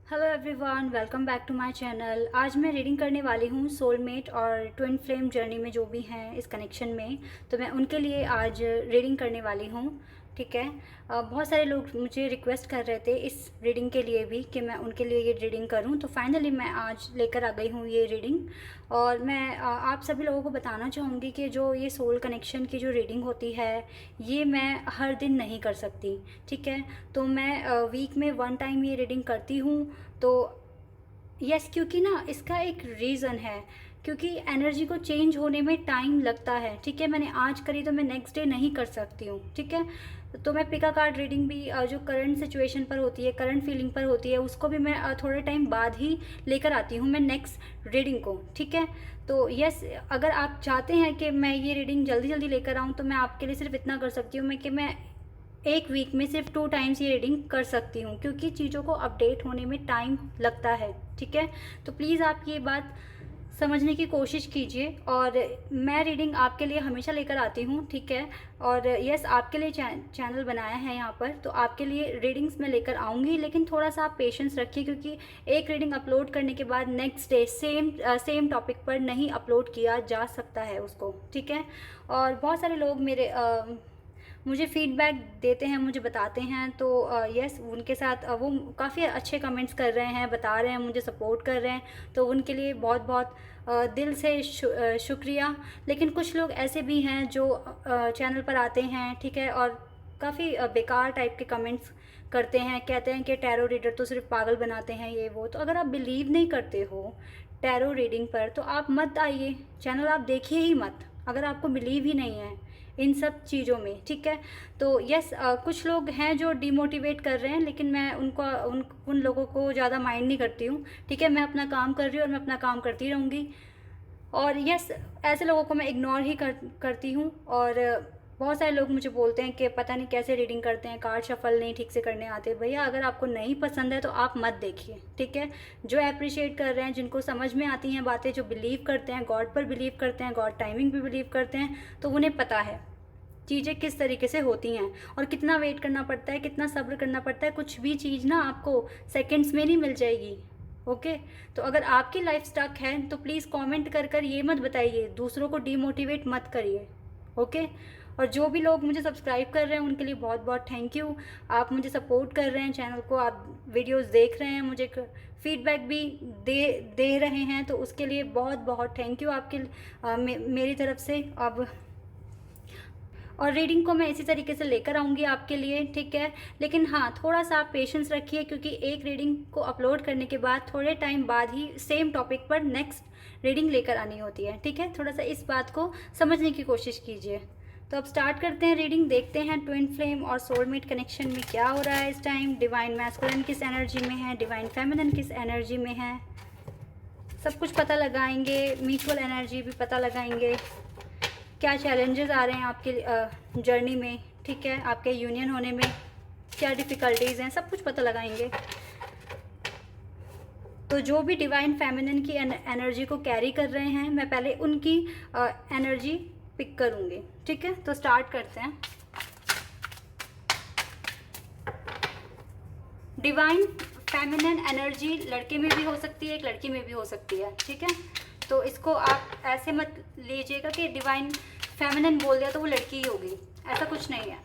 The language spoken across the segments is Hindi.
Hello everyone, welcome back to my channel. आज मैं रीडिंग करने वाली हूँ सोलमेट और ट्विन फ्लेम जर्नी में जो भी हैं इस कनेक्शन में। तो मैं उनके लिए आज रीडिंग करने वाली हूँ। ठीक है। बहुत सारे लोग मुझे रिक्वेस्ट कर रहे थे इस रीडिंग के लिए भी कि मैं उनके लिए ये रीडिंग करूँ, तो फाइनली मैं आज लेकर आ गई हूँ ये रीडिंग। और मैं आप सभी लोगों को बताना चाहूँगी कि जो ये सोल कनेक्शन की जो रीडिंग होती है ये मैं हर दिन नहीं कर सकती। ठीक है। तो मैं वीक में वन टाइम ये रीडिंग करती हूँ। तो यस, क्योंकि ना इसका एक रीज़न है, क्योंकि एनर्जी को चेंज होने में टाइम लगता है। ठीक है। मैंने आज करी तो मैं नेक्स्ट डे नहीं कर सकती हूँ। ठीक है। तो मैं पिका कार्ड रीडिंग भी जो करंट सिचुएशन पर होती है, करंट फीलिंग पर होती है, उसको भी मैं थोड़े टाइम बाद ही लेकर आती हूँ मैं नेक्स्ट रीडिंग को। ठीक है। तो यस, अगर आप चाहते हैं कि मैं ये रीडिंग जल्दी जल्दी लेकर आऊँ तो मैं आपके लिए सिर्फ इतना कर सकती हूँ मैं एक वीक में सिर्फ 2 टाइम्स ये रीडिंग कर सकती हूँ, क्योंकि चीज़ों को अपडेट होने में टाइम लगता है। ठीक है। तो प्लीज़ आप ये बात समझने की कोशिश कीजिए। और मैं रीडिंग आपके लिए हमेशा लेकर आती हूँ। ठीक है। और यस, आपके लिए चैनल बनाया है यहाँ पर, तो आपके लिए रीडिंग्स मैं लेकर आऊँगी, लेकिन थोड़ा सा आप पेशेंस रखिए, क्योंकि एक रीडिंग अपलोड करने के बाद नेक्स्ट डे सेम टॉपिक पर नहीं अपलोड किया जा सकता है उसको। ठीक है। और बहुत सारे लोग मुझे फ़ीडबैक देते हैं, मुझे बताते हैं। तो यस, उनके साथ वो काफ़ी अच्छे कमेंट्स कर रहे हैं, बता रहे हैं, मुझे सपोर्ट कर रहे हैं, तो उनके लिए बहुत बहुत दिल से शुक्रिया। लेकिन कुछ लोग ऐसे भी हैं जो चैनल पर आते हैं, ठीक है, और काफ़ी बेकार टाइप के कमेंट्स करते हैं, कहते हैं कि टैरो रीडर तो सिर्फ पागल बनाते हैं, ये वो। तो अगर आप बिलीव नहीं करते हो टैरो रीडिंग पर तो आप मत आइए, चैनल आप देखिए ही मत, अगर आपको बिलीव ही नहीं है इन सब चीज़ों में। ठीक है। तो यस, कुछ लोग हैं जो डिमोटिवेट कर रहे हैं, लेकिन मैं उन लोगों को ज़्यादा माइंड नहीं करती हूँ। ठीक है। मैं अपना काम कर रही हूँ और मैं अपना काम करती रहूँगी। और यस, ऐसे लोगों को मैं इग्नोर ही करती हूँ। और बहुत सारे लोग मुझे बोलते हैं कि पता नहीं कैसे रीडिंग करते हैं, कार्ड शफल नहीं ठीक से करने आते। भैया, अगर आपको नहीं पसंद है तो आप मत देखिए। ठीक है। जो अप्रिशिएट कर रहे हैं, जिनको समझ में आती हैं बातें, जो बिलीव करते हैं, गॉड पर बिलीव करते हैं, गॉड टाइमिंग पे बिलीव करते हैं, तो उन्हें पता है चीज़ें किस तरीके से होती हैं और कितना वेट करना पड़ता है, कितना सब्र करना पड़ता है। कुछ भी चीज़ ना आपको सेकंड्स में नहीं मिल जाएगी। ओके। तो अगर आपकी लाइफ स्टक है तो प्लीज़ कमेंट कर कर ये मत बताइए, दूसरों को डीमोटिवेट मत करिए। ओके। और जो भी लोग मुझे सब्सक्राइब कर रहे हैं उनके लिए बहुत बहुत थैंक यू। आप मुझे सपोर्ट कर रहे हैं, चैनल को आप वीडियोस देख रहे हैं, मुझे फीडबैक भी दे रहे हैं, तो उसके लिए बहुत बहुत थैंक यू आपके मेरी तरफ से। अब और रीडिंग को मैं इसी तरीके से लेकर आऊँगी आपके लिए। ठीक है। लेकिन हाँ, थोड़ा सा आप पेशेंस रखिए, क्योंकि एक रीडिंग को अपलोड करने के बाद थोड़े टाइम बाद ही सेम टॉपिक पर नेक्स्ट रीडिंग लेकर आनी होती है। ठीक है। थोड़ा सा इस बात को समझने की कोशिश कीजिए। तो अब स्टार्ट करते हैं रीडिंग, देखते हैं ट्विन फ्लेम और सोलमेट कनेक्शन में क्या हो रहा है इस टाइम। डिवाइन मैस्कुलिन किस एनर्जी में है, डिवाइन फेमिनिन किस एनर्जी में है, सब कुछ पता लगाएंगे। म्यूचुअल एनर्जी भी पता लगाएंगे, क्या चैलेंजेस आ रहे हैं आपके जर्नी में। ठीक है। आपके यूनियन होने में क्या डिफ़िकल्टीज़ हैं, सब कुछ पता लगाएंगे। तो जो भी डिवाइन फेमिनिन की एनर्जी को कैरी कर रहे हैं, मैं पहले उनकी एनर्जी पिक करूँगी। ठीक है। तो स्टार्ट करते हैं। डिवाइन फेमिनिन एनर्जी लड़के में भी हो सकती है, एक लड़की में भी हो सकती है। ठीक है। तो इसको आप ऐसे मत लीजिएगा कि डिवाइन फेमिनिन बोल दिया तो वो लड़की ही होगी, ऐसा कुछ नहीं है।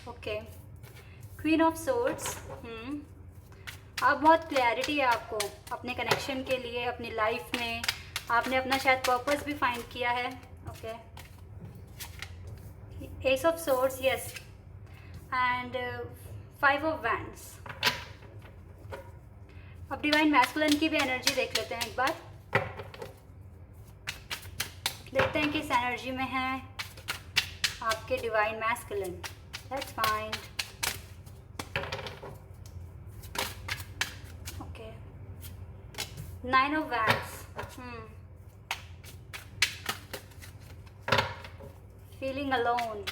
ओके। Queen of swords. अब बहुत क्लैरिटी है आपको अपने कनेक्शन के लिए, अपनी लाइफ में आपने अपना शायद पर्पस भी फाइंड किया है। Okay. S of swords, yes, and 5 of wands. अब डिवाइन मैस्कुलिन की भी एनर्जी देख लेते हैं एक बार, देखते हैं किस एनर्जी में है आपके divine masculine. That's fine. Okay. 9 of wands. Feeling alone.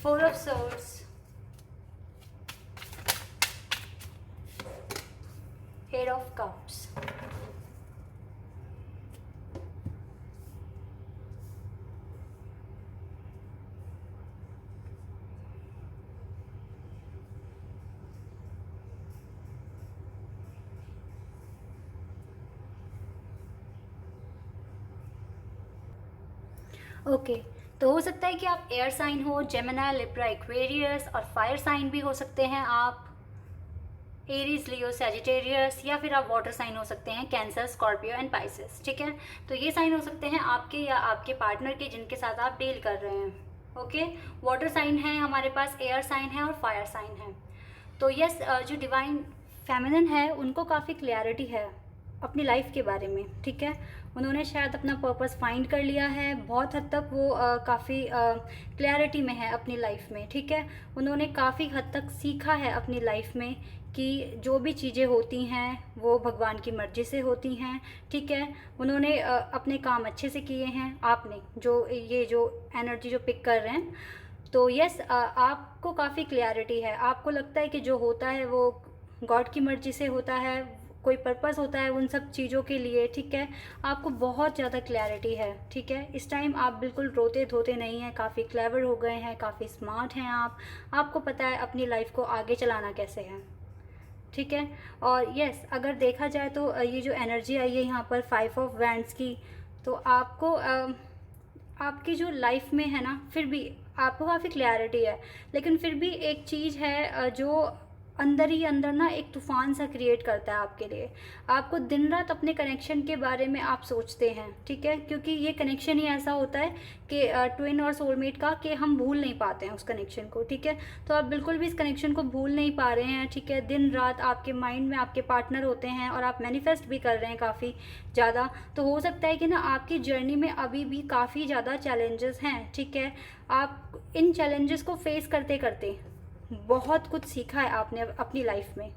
4 of Swords, Eight of Cups, okay तो हो सकता है कि आप एयर साइन हो, जेमिनी, लिब्रा, एक्वेरियस, और फायर साइन भी हो सकते हैं आप, एरीज, लियो, सैजिटेरियस, या फिर आप वाटर साइन हो सकते हैं, कैंसर, स्कॉर्पियो एंड पाइसेस। ठीक है, तो ये साइन हो सकते हैं आपके या आपके पार्टनर के जिनके साथ आप डील कर रहे हैं। ओके, वाटर साइन है हमारे पास, एयर साइन है और फायर साइन है। तो यस, जो डिवाइन फेमिनिन है उनको काफ़ी क्लैरिटी है अपनी लाइफ के बारे में। ठीक है, उन्होंने शायद अपना पर्पस फाइंड कर लिया है, बहुत हद तक वो काफ़ी क्लैरिटी में है अपनी लाइफ में। ठीक है, उन्होंने काफ़ी हद तक सीखा है अपनी लाइफ में कि जो भी चीज़ें होती हैं वो भगवान की मर्ज़ी से होती हैं। ठीक है, उन्होंने अपने काम अच्छे से किए हैं। आपने जो ये जो एनर्जी जो पिक कर रहे हैं, तो यस, आपको काफ़ी क्लैरिटी है। आपको लगता है कि जो होता है वो गॉड की मर्ज़ी से होता है, कोई पर्पस होता है उन सब चीज़ों के लिए। ठीक है, आपको बहुत ज़्यादा क्लैरिटी है। ठीक है, इस टाइम आप बिल्कुल रोते धोते नहीं हैं, काफ़ी क्लेवर हो गए हैं, काफ़ी स्मार्ट हैं आप। आपको पता है अपनी लाइफ को आगे चलाना कैसे है। ठीक है, और यस, अगर देखा जाए तो ये जो एनर्जी आई है यहाँ पर 5 ऑफ वैंड्स की, तो आपको आपकी जो लाइफ में है ना, फिर भी आपको काफ़ी क्लैरिटी है, लेकिन फिर भी एक चीज़ है जो अंदर ही अंदर ना एक तूफ़ान सा क्रिएट करता है आपके लिए। आपको दिन रात अपने कनेक्शन के बारे में आप सोचते हैं। ठीक है, क्योंकि ये कनेक्शन ही ऐसा होता है कि ट्विन और सोलमेट का, कि हम भूल नहीं पाते हैं उस कनेक्शन को। ठीक है, तो आप बिल्कुल भी इस कनेक्शन को भूल नहीं पा रहे हैं। ठीक है, दिन रात आपके माइंड में आपके पार्टनर होते हैं और आप मैनिफेस्ट भी कर रहे हैं काफ़ी ज़्यादा। तो हो सकता है कि ना आपकी जर्नी में अभी भी काफ़ी ज़्यादा चैलेंजेस हैं। ठीक है, आप इन चैलेंजेस को फेस करते करते बहुत कुछ सीखा है आपने अपनी लाइफ में,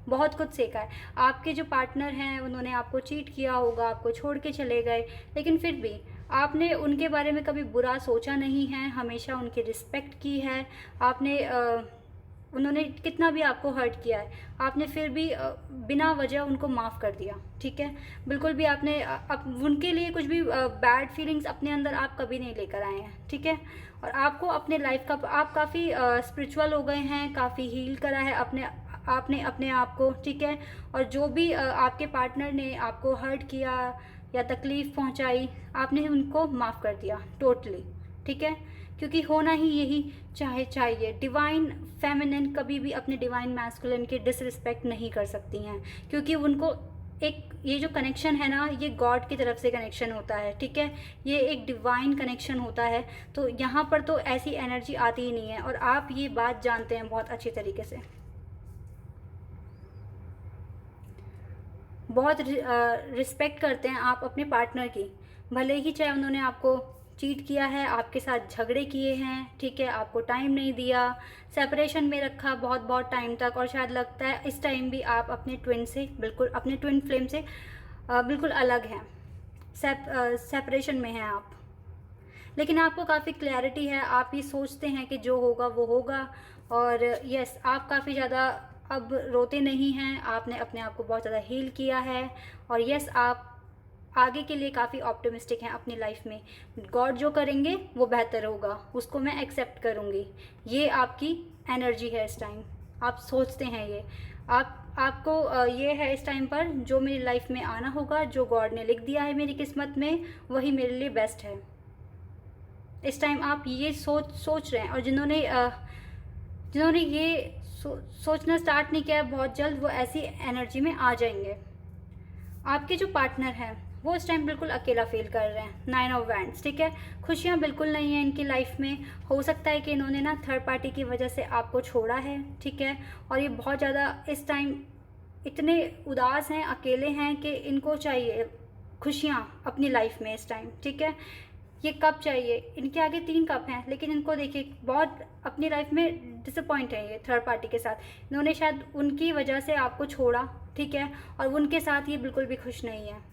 बहुत कुछ सीखा है। आपके जो पार्टनर हैं उन्होंने आपको चीट किया होगा, आपको छोड़ के चले गए, लेकिन फिर भी आपने उनके बारे में कभी बुरा सोचा नहीं है, हमेशा उनकी रिस्पेक्ट की है आपने। उन्होंने कितना भी आपको हर्ट किया है, आपने फिर भी बिना वजह उनको माफ़ कर दिया। ठीक है, बिल्कुल भी आपने उनके लिए कुछ भी बैड फीलिंग्स अपने अंदर आप कभी नहीं लेकर आए हैं। ठीक है, और आपको अपने लाइफ का आप काफ़ी स्पिरिचुअल हो गए हैं, काफ़ी हील करा है आपने अपने आप को। ठीक है, और जो भी आपके पार्टनर ने आपको हर्ट किया या तकलीफ़ पहुंचाई, आपने उनको माफ़ कर दिया टोटली। ठीक है, क्योंकि होना ही यही चाहिए। डिवाइन फेमिनिन कभी भी अपने डिवाइन मैस्कुलिन की डिसरिस्पेक्ट नहीं कर सकती हैं, क्योंकि उनको एक ये जो कनेक्शन है ना, ये गॉड की तरफ से कनेक्शन होता है। ठीक है, ये एक डिवाइन कनेक्शन होता है, तो यहाँ पर तो ऐसी एनर्जी आती ही नहीं है, और आप ये बात जानते हैं बहुत अच्छी तरीके से। बहुत रिस्पेक्ट करते हैं आप अपने पार्टनर की, भले ही चाहे उन्होंने आपको चीट किया है, आपके साथ झगड़े किए हैं। ठीक है, आपको टाइम नहीं दिया, सेपरेशन में रखा बहुत बहुत टाइम तक, और शायद लगता है इस टाइम भी आप अपने ट्विन से बिल्कुल, अपने ट्विन फ्लेम से बिल्कुल अलग हैं, सेपरेशन में हैं आप। लेकिन आपको काफ़ी क्लैरिटी है, आप ये सोचते हैं कि जो होगा वो होगा। और यस, आप काफ़ी ज़्यादा अब रोते नहीं हैं, आपने अपने आप को बहुत ज़्यादा हील किया है। और यस, आप आगे के लिए काफ़ी ऑप्टिमिस्टिक हैं अपनी लाइफ में। गॉड जो करेंगे वो बेहतर होगा, उसको मैं एक्सेप्ट करूँगी। ये आपकी एनर्जी है इस टाइम, आप सोचते हैं ये। आपको ये है इस टाइम पर, जो मेरी लाइफ में आना होगा, जो गॉड ने लिख दिया है मेरी किस्मत में, वही मेरे लिए बेस्ट है। इस टाइम आप ये सोच रहे हैं, और जिन्होंने ये सोचना स्टार्ट नहीं किया है, बहुत जल्द वो ऐसी एनर्जी में आ जाएंगे। आपके जो पार्टनर हैं वो इस टाइम बिल्कुल अकेला फील कर रहे हैं, 9 ऑफ वैंड्स। ठीक है, खुशियाँ बिल्कुल नहीं हैं इनकी लाइफ में। हो सकता है कि इन्होंने ना थर्ड पार्टी की वजह से आपको छोड़ा है। ठीक है, और ये बहुत ज़्यादा इस टाइम इतने उदास हैं, अकेले हैं, कि इनको चाहिए खुशियाँ अपनी लाइफ में इस टाइम। ठीक है, ये कप चाहिए, इनके आगे 3 कप हैं, लेकिन इनको देखिए बहुत अपनी लाइफ में डिसअपॉइंट है ये थर्ड पार्टी के साथ। इन्होंने शायद उनकी वजह से आपको छोड़ा। ठीक है, और उनके साथ ये बिल्कुल भी खुश नहीं है।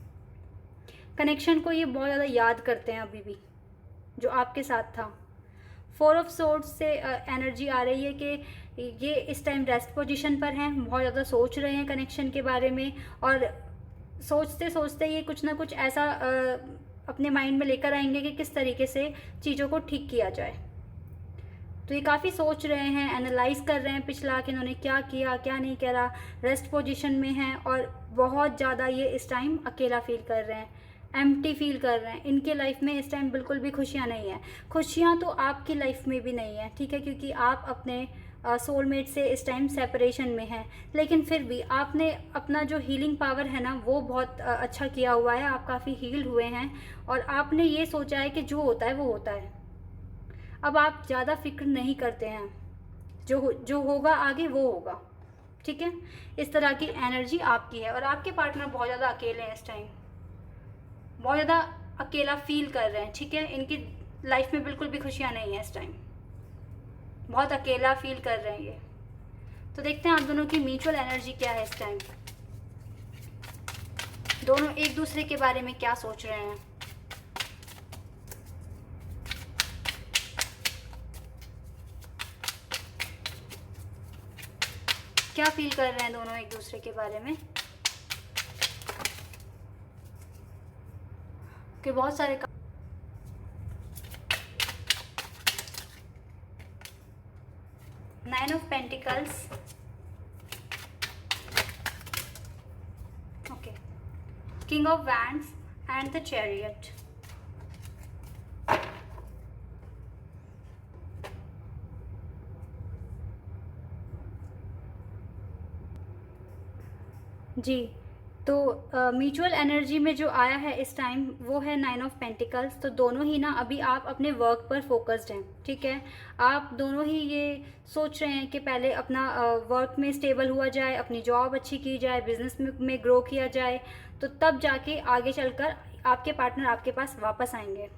कनेक्शन को ये बहुत ज़्यादा याद करते हैं अभी भी, जो आपके साथ था। 4 ऑफ सोर्ड्स से एनर्जी आ रही है कि ये इस टाइम रेस्ट पोजीशन पर हैं, बहुत ज़्यादा सोच रहे हैं कनेक्शन के बारे में, और सोचते सोचते ये कुछ ना कुछ ऐसा अपने माइंड में लेकर आएंगे कि किस तरीके से चीज़ों को ठीक किया जाए। तो ये काफ़ी सोच रहे हैं, एनालाइज कर रहे हैं पिछला कि इन्होंने क्या किया क्या नहीं करा, रेस्ट पोजीशन में हैं, और बहुत ज़्यादा ये इस टाइम अकेला फील कर रहे हैं, एम्प्टी फील कर रहे हैं। इनके लाइफ में इस टाइम बिल्कुल भी खुशियाँ नहीं है। खुशियाँ तो आपकी लाइफ में भी नहीं है, ठीक है, क्योंकि आप अपने सोलमेट से इस टाइम सेपरेशन में हैं, लेकिन फिर भी आपने अपना जो हीलिंग पावर है ना वो बहुत अच्छा किया हुआ है। आप काफ़ी हील्ड हुए हैं और आपने ये सोचा है कि जो होता है वो होता है। अब आप ज़्यादा फिक्र नहीं करते हैं, जो होगा आगे वो होगा, ठीक है। इस तरह की एनर्जी आपकी है। और आपके पार्टनर बहुत ज़्यादा अकेले हैं इस टाइम, बहुत ज़्यादा अकेला फील कर रहे हैं, ठीक है। इनकी लाइफ में बिल्कुल भी खुशियाँ नहीं है इस टाइम, बहुत अकेला फील कर रहे हैं ये। तो देखते हैं आप दोनों की म्यूचुअल एनर्जी क्या है इस टाइम, दोनों एक दूसरे के बारे में क्या सोच रहे हैं। क्या फील कर रहे हैं दोनों एक दूसरे के बारे में, कि बहुत सारे nine of pentacles, okay, king of wands and the chariot. जी, तो म्यूचुअल एनर्जी में जो आया है इस टाइम वो है नाइन ऑफ पेंटिकल्स। तो दोनों ही ना अभी आप अपने वर्क पर फोकस्ड हैं, ठीक है। आप दोनों ही ये सोच रहे हैं कि पहले अपना वर्क में स्टेबल हुआ जाए, अपनी जॉब अच्छी की जाए, बिजनेस में ग्रो किया जाए, तो तब जाके आगे चलकर आपके पार्टनर आपके पास वापस आएंगे।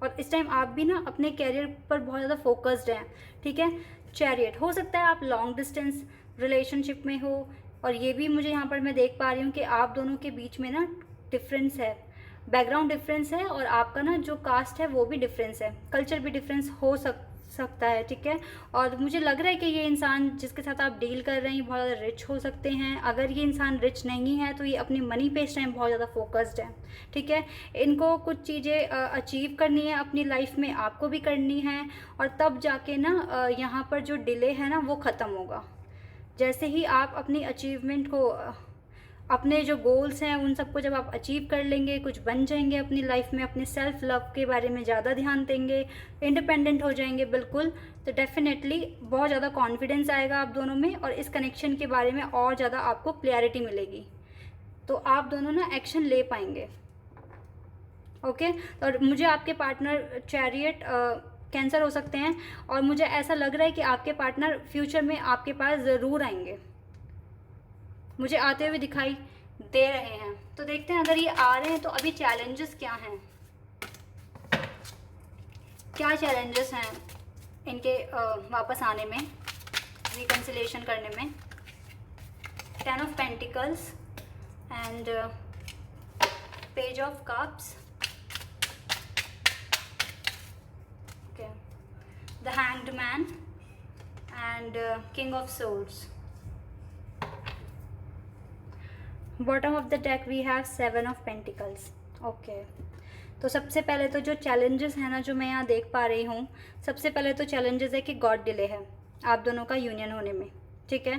और इस टाइम आप भी ना अपने कैरियर पर बहुत ज़्यादा फोकस्ड हैं, ठीक है। चैरियट, हो सकता है आप लॉन्ग डिस्टेंस रिलेशनशिप में हो, और ये भी मुझे यहाँ पर मैं देख पा रही हूँ कि आप दोनों के बीच में ना डिफरेंस है, बैकग्राउंड डिफरेंस है, और आपका ना जो कास्ट है वो भी डिफरेंस है, कल्चर भी डिफरेंस हो सकता है, ठीक है। और मुझे लग रहा है कि ये इंसान जिसके साथ आप डील कर रहे हैं बहुत ज़्यादा रिच हो सकते हैं। अगर ये इंसान रिच नहीं है तो ये अपनी मनी पे इस टाइम बहुत ज़्यादा फोकस्ड है, ठीक है। इनको कुछ चीज़ें अचीव करनी है अपनी लाइफ में, आपको भी करनी है, और तब जाके ना यहाँ पर जो डिले है ना वो ख़त्म होगा। जैसे ही आप अपनी अचीवमेंट को, अपने जो गोल्स हैं उन सबको जब आप अचीव कर लेंगे, कुछ बन जाएंगे अपनी लाइफ में, अपने सेल्फ लव के बारे में ज़्यादा ध्यान देंगे, इंडिपेंडेंट हो जाएंगे बिल्कुल, तो डेफिनेटली बहुत ज़्यादा कॉन्फिडेंस आएगा आप दोनों में, और इस कनेक्शन के बारे में और ज़्यादा आपको क्लैरिटी मिलेगी, तो आप दोनों ना एक्शन ले पाएंगे, ओके। और मुझे आपके पार्टनर चैरियट कैंसर हो सकते हैं, और मुझे ऐसा लग रहा है कि आपके पार्टनर फ्यूचर में आपके पास ज़रूर आएंगे, मुझे आते हुए दिखाई दे रहे हैं। तो देखते हैं अगर ये आ रहे हैं तो अभी चैलेंजेस क्या हैं, क्या चैलेंजेस हैं इनके वापस आने में, रिकन्सिलिएशन करने में। 10 of pentacles and page of cups, the hanged man and king of swords. Bottom of the deck we have 7 of pentacles. Okay, तो सबसे पहले तो जो चैलेंजेस है ना जो मैं यहाँ देख पा रही हूँ, सबसे पहले तो चैलेंजेस है कि गॉड डिले है आप दोनों का यूनियन होने में, ठीक है।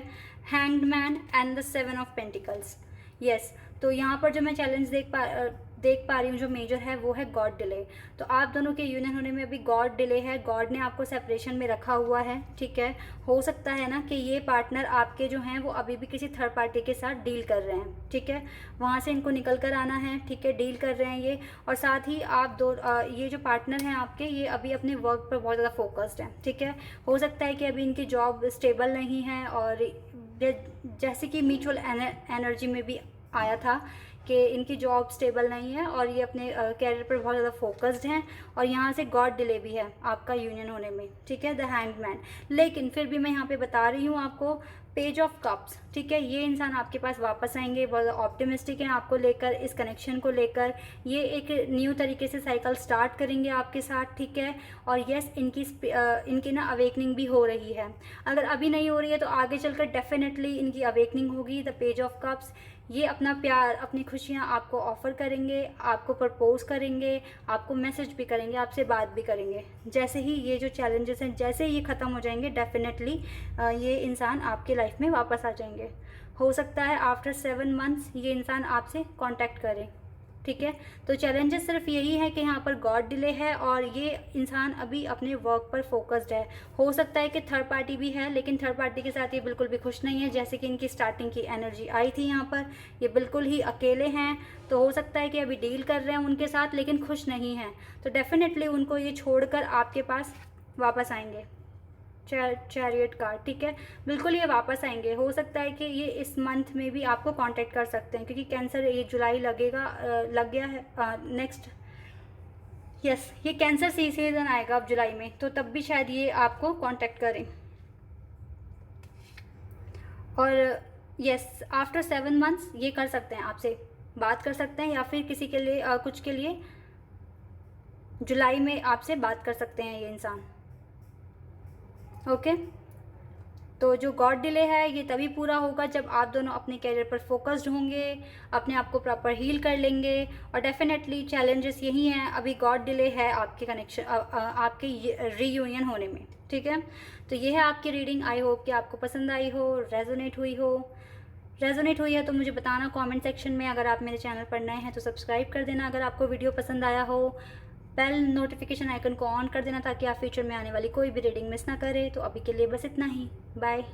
Hanged man and the 7 of pentacles, yes. तो यहाँ पर जो मैं चैलेंज देख पा रही हूँ जो मेजर है वो है गॉड डिले। तो आप दोनों के यूनियन होने में अभी गॉड डिले है, गॉड ने आपको सेपरेशन में रखा हुआ है, ठीक है। हो सकता है ना कि ये पार्टनर आपके जो हैं वो अभी भी किसी थर्ड पार्टी के साथ डील कर रहे हैं, ठीक है। वहाँ से इनको निकल कर आना है, ठीक है, डील कर रहे हैं ये। और साथ ही आप ये जो पार्टनर हैं आपके, ये अभी अपने वर्क पर बहुत ज़्यादा फोकस्ड हैं, ठीक है। हो सकता है कि अभी इनकी जॉब स्टेबल नहीं है, और जैसे कि म्यूचुअल एनर्जी में भी आया था कि इनकी जॉब स्टेबल नहीं है और ये अपने कैरियर पर बहुत ज़्यादा फोकस्ड हैं, और यहाँ से गॉड डिले भी है आपका यूनियन होने में, ठीक है, द हैंगमैन। लेकिन फिर भी मैं यहाँ पे बता रही हूँ आपको पेज ऑफ कप्स, ठीक है, ये इंसान आपके पास वापस आएंगे, बहुत ऑप्टिमिस्टिक हैं आपको लेकर, इस कनेक्शन को लेकर। ये एक न्यू तरीके से साइकिल स्टार्ट करेंगे आपके साथ, ठीक है। और यस, इनकी ना अवेकनिंग भी हो रही है। अगर अभी नहीं हो रही है तो आगे चलकर डेफिनेटली इनकी अवेकनिंग होगी। द पेज ऑफ कप्स, ये अपना प्यार, अपनी खुशियाँ आपको ऑफ़र करेंगे, आपको प्रपोज करेंगे, आपको मैसेज भी करेंगे, आपसे बात भी करेंगे। जैसे ही ये जो चैलेंजेस हैं जैसे ही ये ख़त्म हो जाएंगे, डेफिनेटली ये इंसान आपके लाइफ में वापस आ जाएंगे। हो सकता है आफ्टर 7 मंथ्स ये इंसान आपसे कांटेक्ट करे, ठीक है। तो चैलेंजेस सिर्फ यही है कि यहाँ पर गॉड डिले है और ये इंसान अभी अपने वर्क पर फोकस्ड है। हो सकता है कि थर्ड पार्टी भी है, लेकिन थर्ड पार्टी के साथ ये बिल्कुल भी खुश नहीं है। जैसे कि इनकी स्टार्टिंग की एनर्जी आई थी, यहाँ पर ये बिल्कुल ही अकेले हैं। तो हो सकता है कि अभी डील कर रहे हैं उनके साथ लेकिन खुश नहीं हैं। तो डेफिनेटली उनको ये छोड़कर आपके पास वापस आएंगे। चैरियट कार्ड, ठीक है, बिल्कुल ये वापस आएंगे। हो सकता है कि ये इस मंथ में भी आपको कांटेक्ट कर सकते हैं, क्योंकि कैंसर ये जुलाई लग गया है नेक्स्ट। यस, ये कैंसर सीजन आएगा अब जुलाई में, तो तब भी शायद ये आपको कांटेक्ट करें। और यस, आफ्टर 7 मंथ्स ये कर सकते हैं, आपसे बात कर सकते हैं, या फिर किसी के लिए कुछ के लिए जुलाई में आपसे बात कर सकते हैं ये इंसान। ओके, तो जो गॉड डिले है ये तभी पूरा होगा जब आप दोनों अपने कैरियर पर फोकस्ड होंगे, अपने आप को प्रॉपर हील कर लेंगे। और डेफिनेटली चैलेंजेस यही हैं, अभी गॉड डिले है आपके कनेक्शन आपके रीयूनियन होने में, ठीक है। तो ये है आपकी रीडिंग। आई होप कि आपको पसंद आई हो, रेजोनेट हुई है तो मुझे बताना कमेंट सेक्शन में। अगर आप मेरे चैनल पर नए हैं तो सब्सक्राइब कर देना अगर आपको वीडियो पसंद आया हो। बेल नोटिफिकेशन आइकन को ऑन कर देना ताकि आप फ्यूचर में आने वाली कोई भी रीडिंग मिस ना करें। तो अभी के लिए बस इतना ही, बाय।